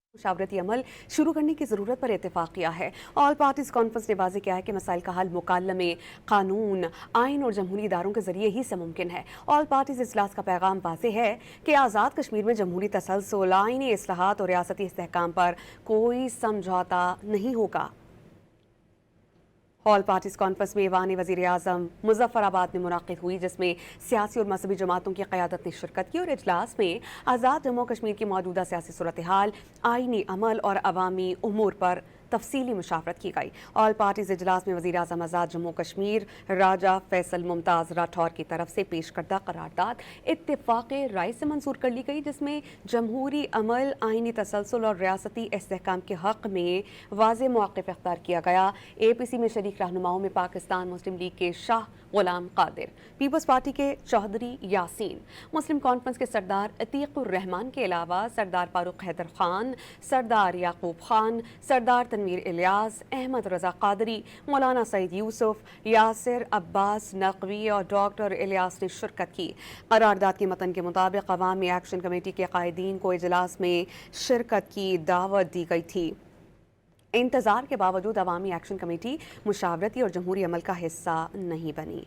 मुशावरती अमल शुरू करने की ज़रूरत पर इत्तेफाक किया है। ऑल पार्टीज़ कॉन्फ्रेंस ने वाज़ेह किया है कि मसाइल का हल मुकालमे, कानून, आइन और जमहूरी इदारों के ज़रिए ही से मुमकिन है। ऑल पार्टीज़ इजलास का पैगाम वाज़ेह है कि आज़ाद कश्मीर में जमहूरी तसलसल, आइनी इस्लाहात और रियासती इस्तेहकाम पर कोई समझौता नहीं होगा। ऑल पार्टीज़ कॉन्फ्रेंस में ऐवान वज़ीर आज़म मुज़फ़्फ़राबाद में मुनक़िद हुई, जिसमें सियासी और मजहबी जमातों की क़यादत ने शिरकत की और इजलास में आज़ाद जम्मू कश्मीर की मौजूदा सियासी सूरत हाल, आइनी अमल और अवामी उमूर पर तफसीली मुशावरत की गई। ऑल पार्टीज़ इजलास में वज़ीर आज़म आज़ाद जम्मू कश्मीर राजा फैसल मुमताज़ राठौर की तरफ से पेश करदा करारदाद इत्तेफाक़ राय से मंजूर कर ली गई, जिसमें जमहूरी अमल, आइनी तसलसल और रियासती इस्तेहकाम के हक़ में वाज़ेह मौक़िफ़ इख्तियार किया गया। APC में शरीक रहनुमाओं में पाकिस्तान मुस्लिम लीग के शाह गुलाम कादिर, पीपल्स पार्टी के चौधरी यासीन, मुस्लिम कॉन्फ्रेंस के सरदार अतीकुर रहमान के अलावा सरदार फारूक हैदर खान, सरदार याकूब खान, सरदार तनवीर इलियास, अहमद रजा कादरी, मौलाना सईद यूसुफ, यासिर अब्बास नकवी और डॉक्टर इलियास ने शिरकत की। करारदाद के मतन के मुताबिक अवामी एक्शन कमेटी के कायदीन को इजलास में शिरकत की दावत दी गई थी। इंतजार के बावजूद अवामी एक्शन कमेटी मुशावरती और जमहूरी अमल का हिस्सा नहीं बनी।